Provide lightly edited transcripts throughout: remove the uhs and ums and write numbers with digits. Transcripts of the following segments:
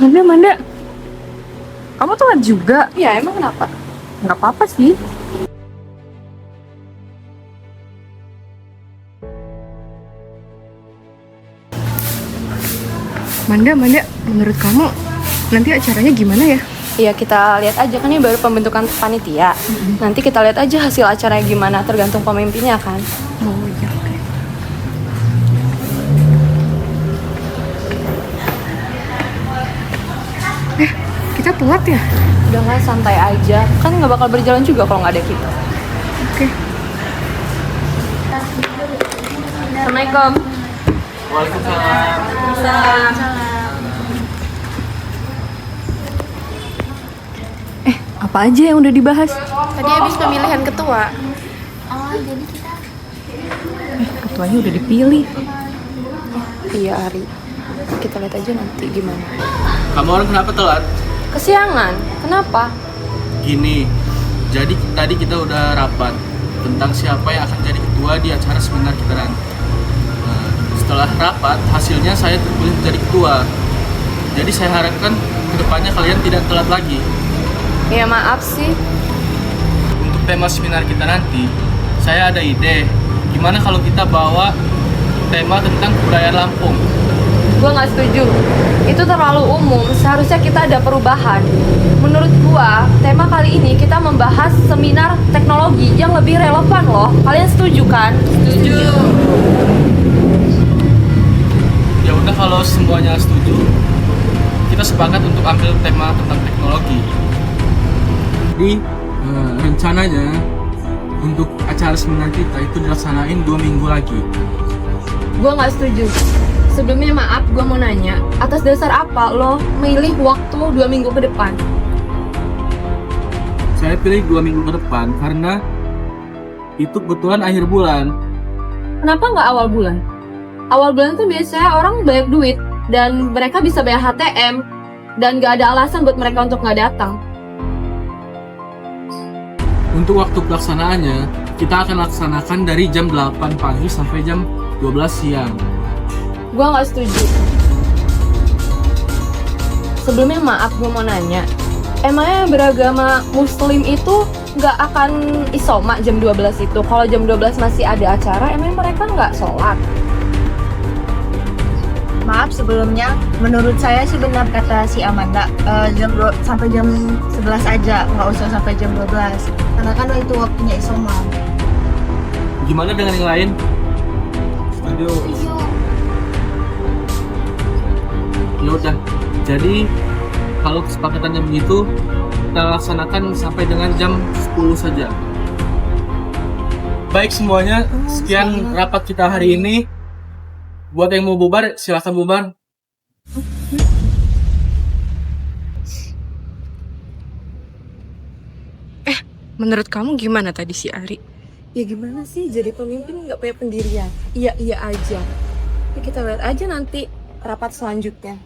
Manda, kamu telat juga. Iya, emang kenapa? Nggak apa-apa sih. Manda, menurut kamu nanti acaranya gimana ya? Iya, kita lihat aja kan ini baru pembentukan panitia. Nanti kita lihat aja hasil acaranya gimana, tergantung pemimpinnya kan. Oh iya, oke. Kita telat ya? Udah nggak, santai aja. Kan nggak bakal berjalan juga kalau nggak ada kita. Oke. Assalamualaikum. Waalaikumsalam. Apa aja yang udah dibahas? Tadi habis pemilihan ketua. Ketuanya udah dipilih. Iya, Ari. Kita lihat aja nanti gimana. Kamu orang kenapa telat? Kesiangan. Kenapa? Gini, jadi tadi kita udah rapat tentang siapa yang akan jadi ketua di acara seminar kita nanti. Nah, setelah rapat, hasilnya saya terpilih menjadi ketua. Jadi saya harapkan kedepannya kalian tidak telat lagi. Ya maaf sih. Untuk tema seminar kita nanti, saya ada ide. Gimana kalau kita bawa tema tentang kebudayaan Lampung? Gua nggak setuju. Itu terlalu umum. Seharusnya kita ada perubahan. Menurut gua, tema kali ini kita membahas seminar teknologi yang lebih relevan loh. Kalian setuju kan? Setuju. Ya udah, kalau semuanya setuju, kita sepakat untuk ambil tema tentang teknologi. Jadi rencananya untuk acara seminar kita itu dilaksanain 2 minggu lagi. Gua nggak setuju. Sebelumnya maaf, gua mau nanya, atas dasar apa lo milih waktu 2 minggu ke depan? Saya pilih 2 minggu ke depan karena itu kebetulan akhir bulan. Kenapa nggak awal bulan? Awal bulan tuh biasanya orang banyak duit dan mereka bisa bayar HTM dan nggak ada alasan buat mereka untuk nggak datang. Untuk waktu pelaksanaannya, kita akan laksanakan dari jam 8 pagi sampai jam 12 siang. Gua nggak setuju. Sebelumnya maaf, gua mau nanya, emangnya beragama Muslim itu nggak akan isoma jam 12 itu? Kalau jam 12 masih ada acara, emang mereka nggak sholat? Maaf sebelumnya, menurut saya sih benar kata si Amanda, sampai jam 11 aja, nggak usah sampai jam 12. Karena kan itu waktunya isoma. Gimana dengan yang lain? Setuju. Ya udah. Jadi kalau kesepakatannya begitu, kita laksanakan sampai dengan jam 10 saja. Baik semuanya, sekian rapat kita hari ini. Buat yang mau bubar, silakan bubar. Menurut kamu gimana tadi si Ari? Ya gimana sih, jadi pemimpin nggak punya pendirian? Iya aja. Ya, kita lihat aja nanti rapat selanjutnya.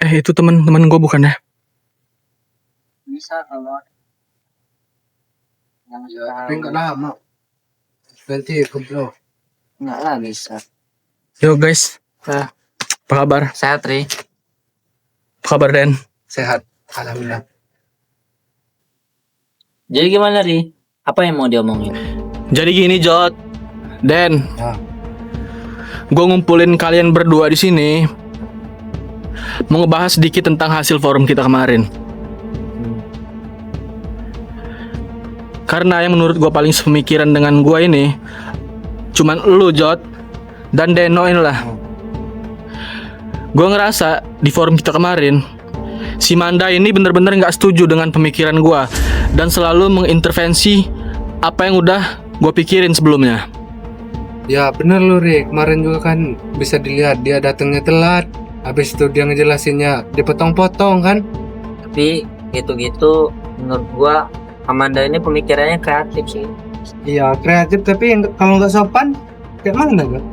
Itu teman-teman gue bukan ya? Bisa kalau yang tapi nggak lama nanti kumpul nggak lah bisa. Yo guys, apa kabar? Sehat Ri, Apa kabar Den? sehat alhamdulillah. Jadi gimana Ri? Apa yang mau diomongin? Jadi gini Jod, Den, Ya. gue ngumpulin kalian berdua di sini mau ngebahas sedikit tentang hasil forum kita kemarin. Karena yang menurut gue paling sepemikiran dengan gue ini cuman lu Jod dan Deno inilah. Gue ngerasa di forum kita kemarin si Manda ini bener-bener gak setuju dengan pemikiran gue dan selalu mengintervensi apa yang udah gue pikirin sebelumnya. Ya bener lu Ri, kemarin juga kan bisa dilihat dia datangnya telat. Habis itu dia ngejelasinnya dipotong-potong kan. Tapi gitu-gitu menurut gua Amanda ini pemikirannya kreatif sih. Iya kreatif tapi kalau nggak sopan kayak mana kan?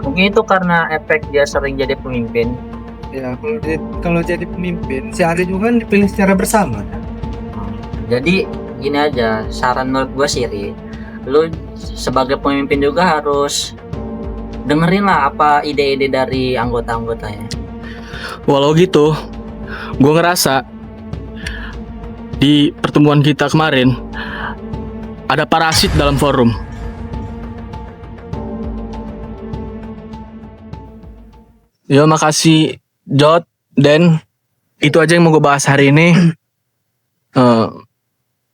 Mungkin itu karena efek dia sering jadi pemimpin. Ya kalau jadi pemimpin si Ari juga kan dipilih secara bersama. Jadi gini aja, saran menurut gua sih Ri, lu sebagai pemimpin juga harus dengerin lah apa ide-ide dari anggota-anggotanya. Walau gitu, gue ngerasa di pertemuan kita kemarin ada parasit dalam forum. Ya makasih Jod, Dan. Itu aja yang mau gue bahas hari ini.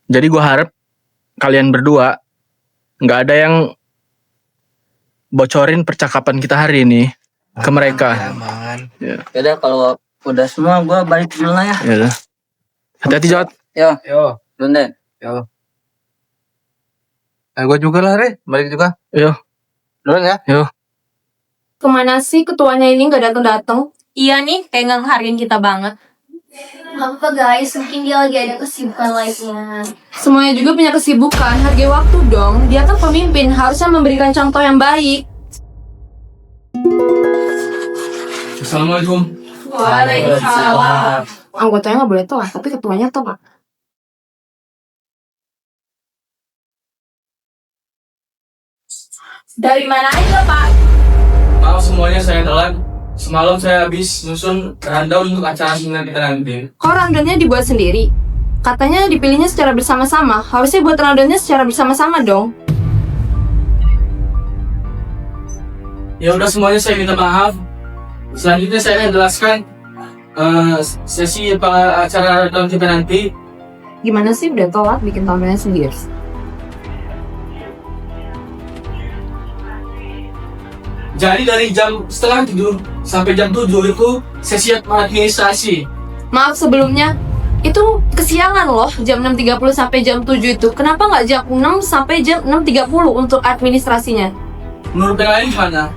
Jadi gue harap kalian berdua nggak ada yang bocorin percakapan kita hari ini ke mereka. Aman. Ya. Yaudah kalau udah semua gue balik dulu lah ya. Ya udah. Hati-hati Jod. Yo, Yo, Bunda. yo. Gue juga lah, Re. Balik juga. Yo. Duluan ya. Kemana sih ketuanya ini nggak datang-datang? Iya nih, kayak nggak ngehargain kita banget. Apa guys, mungkin dia lagi ada kesibukan lainnya. Semuanya juga punya kesibukan, hargai waktu dong. Dia kan pemimpin, harusnya memberikan contoh yang baik. Assalamualaikum. Waalaikumsalam. Anggotanya nggak boleh telat, tapi ketuanya telat. Dari mana aja, Pak? Maaf semuanya saya telat. Semalam saya habis nyusun rundown untuk acara seminar kita nanti. Kok rundownnya dibuat sendiri? Katanya dipilihnya secara bersama-sama. Harusnya buat rundownnya secara bersama-sama dong. Ya udah semuanya saya minta maaf. Selanjutnya saya akan jelaskan sesi acara rundown kita nanti. Gimana sih udah telat bikin tampilnya sendiri? Jadi dari jam setengah 7 sampai jam 7 itu sesi administrasi. Maaf sebelumnya, itu kesiangan loh jam 6.30 sampai jam 7 itu. Kenapa nggak jam 6 sampai jam 6.30 untuk administrasinya? Menurut yang lain gimana?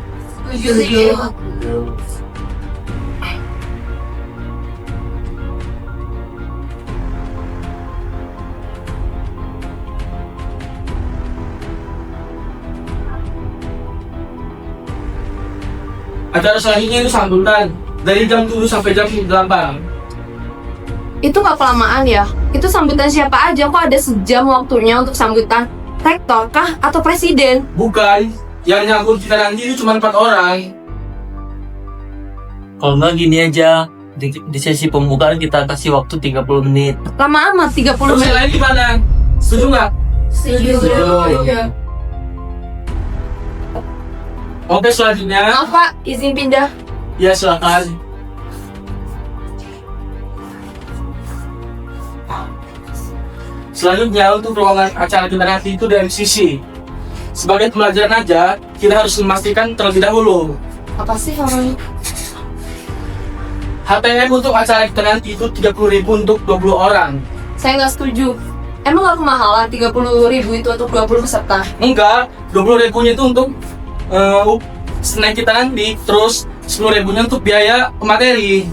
Acara selanjutnya itu sambutan dari jam 7 sampai jam 8. Itu nggak kelamaan ya? Itu sambutan siapa aja? Kok ada sejam waktunya untuk sambutan? Rektor kah? Atau presiden? Bukan, yang nyambut kita nanti itu cuma 4 orang. Kalau nggak gini aja, di sesi pembukaan kita kasih waktu 30 menit. Lama amat, 30 Terus yang menit. lain gimana? Setuju nggak? Setuju. Oke selanjutnya, Maaf Pak, izin pindah. ya silakan. Selanjutnya untuk ruangan acara kita nanti itu dari sisi. Sebagai pembelajaran aja, kita harus memastikan terlebih dahulu. Apa sih orang? HTM untuk acara kita nanti itu 30.000 untuk 20 orang. Saya nggak setuju. Emang nggak kemahalan 30.000 itu untuk 20 peserta? Enggak, 20.000-nya itu untuk snack kita nanti, terus 10.000-nya untuk biaya pemateri.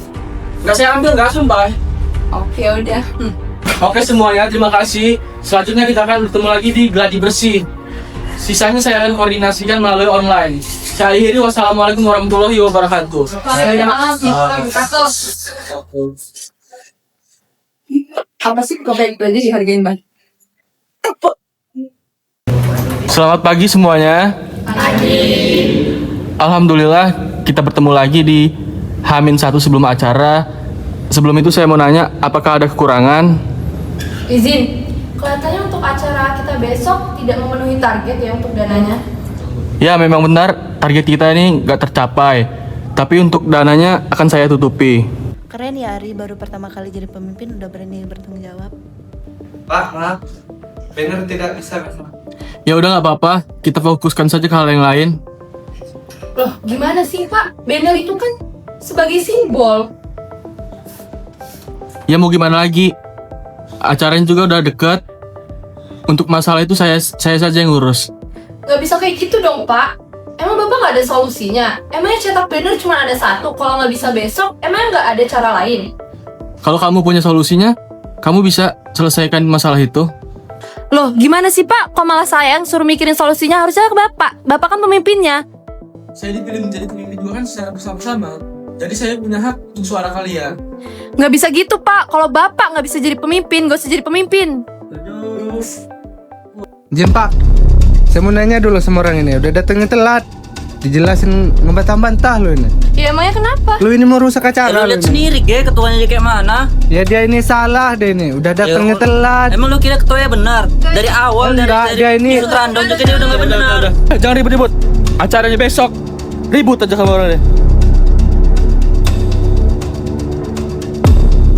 Nggak saya ambil, nggak sumpah. Oke udah. Oke semuanya, terima kasih. Selanjutnya kita akan bertemu lagi di Gladi Bersih. Sisanya saya akan koordinasikan melalui online. Saya akhiri, wassalamualaikum warahmatullahi wabarakatuh. Apa sih kok baik aja dihargain banget? Selamat pagi semuanya. Alhamdulillah kita bertemu lagi di H-1 sebelum acara. Sebelum itu saya mau nanya, apakah ada kekurangan? Izin. Kelihatannya untuk acara kita besok tidak memenuhi target ya untuk dananya. Ya memang benar, target kita ini nggak tercapai. Tapi untuk dananya akan saya tutupi. Keren ya Ari, baru pertama kali jadi pemimpin udah berani bertanggung jawab. Pak, maaf. Banner tidak bisa. Ya udah nggak apa-apa, kita fokuskan saja ke hal yang lain. Loh, gimana sih Pak? Banner itu kan sebagai simbol. Ya mau gimana lagi? Acaranya juga udah deket. Untuk masalah itu saya saja yang ngurus. Gak bisa kayak gitu dong Pak. Emang Bapak gak ada solusinya? Emangnya cetak banner cuma ada satu? Kalau nggak bisa besok, emangnya nggak ada cara lain? Kalau kamu punya solusinya, kamu bisa selesaikan masalah itu. Loh, gimana sih Pak? Kok malah saya yang suruh mikirin solusinya? Harusnya ke Bapak. Bapak kan pemimpinnya. Saya dipilih menjadi pemimpin juga kan secara bersama-sama. Jadi saya punya hak untuk suara kalian. Nggak bisa gitu Pak. Kalau Bapak nggak bisa jadi pemimpin, gak usah jadi pemimpin. Izin Pak. Saya mau nanya dulu sama orang ini, udah datangnya telat. Dijelasin ngebantah-bantah lu ini. Ya emangnya kenapa? Lu ini mau rusak acara Lu lu lihat ini. sendiri, Ge, ketuanya dia kayak mana? Ya dia ini salah deh ini, udah datangnya Ya, telat. Emang lu kira ketuanya benar? Dari awal, Enggak, dia ini- di rundown juga dia udah nggak benar. Jangan ribut-ribut. Acaranya besok. Ribut aja sama orangnya.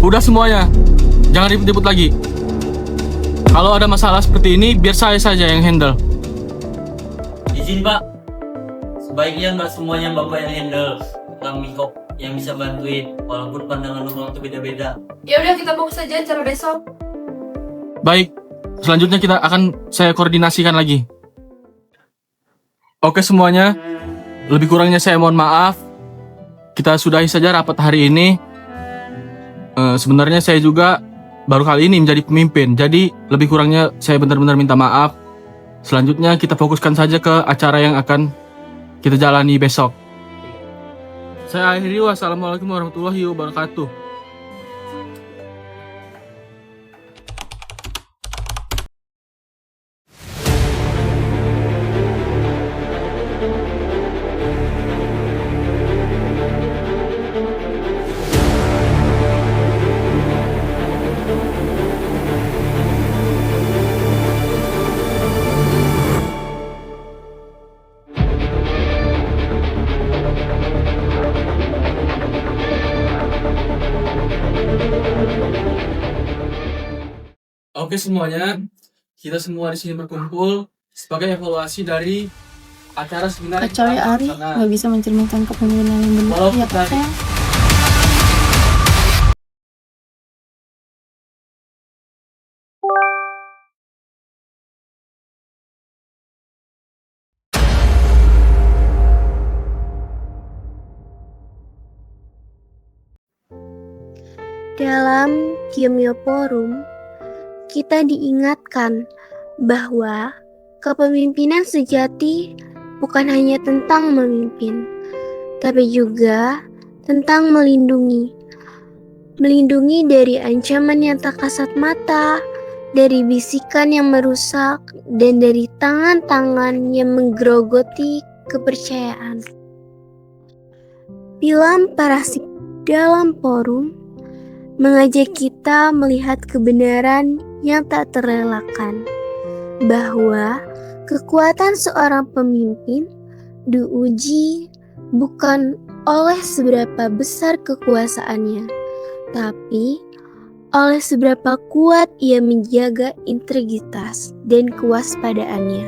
Udah semuanya. Jangan ribut-ribut lagi. Kalau ada masalah seperti ini, biar saya saja yang handle. Izin, Pak. Sebaiknya nggak semuanya Bapak yang handle. Kami kok yang bisa bantuin, walaupun pandangan orang itu beda-beda. Ya udah kita fokus saja acara besok. Baik, selanjutnya saya koordinasikan lagi. Oke semuanya, lebih kurangnya saya mohon maaf. Kita sudahi saja rapat hari ini. Sebenarnya saya juga baru kali ini menjadi pemimpin, jadi lebih kurangnya saya benar-benar minta maaf. Selanjutnya kita fokuskan saja ke acara yang akan kita jalani besok. Saya akhiri, wassalamualaikum warahmatullahi wabarakatuh. Oke semuanya, kita semua di sini berkumpul sebagai evaluasi dari acara seminar. Kacau ya Ari, nggak bisa mencerminkan kepemimpinan yang benar. Walau Ya kita- Pak sayang. Dalam Kimia Forum, kita diingatkan bahwa kepemimpinan sejati bukan hanya tentang memimpin, tapi juga tentang melindungi. Melindungi dari ancaman yang tak kasat mata, dari bisikan yang merusak, dan dari tangan-tangan yang menggerogoti kepercayaan. Film Parasit dalam forum mengajak kita melihat kebenaran yang tak terelakkan, bahwa kekuatan seorang pemimpin diuji bukan oleh seberapa besar kekuasaannya, tapi oleh seberapa kuat ia menjaga integritas dan kewaspadaannya.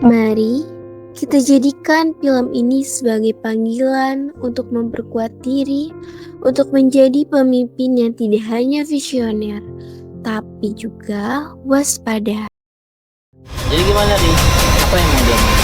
Mari kita jadikan film ini sebagai panggilan untuk memperkuat diri, untuk menjadi pemimpin yang tidak hanya visioner, tapi juga waspada. Jadi gimana, Di? Apa yang mau dia?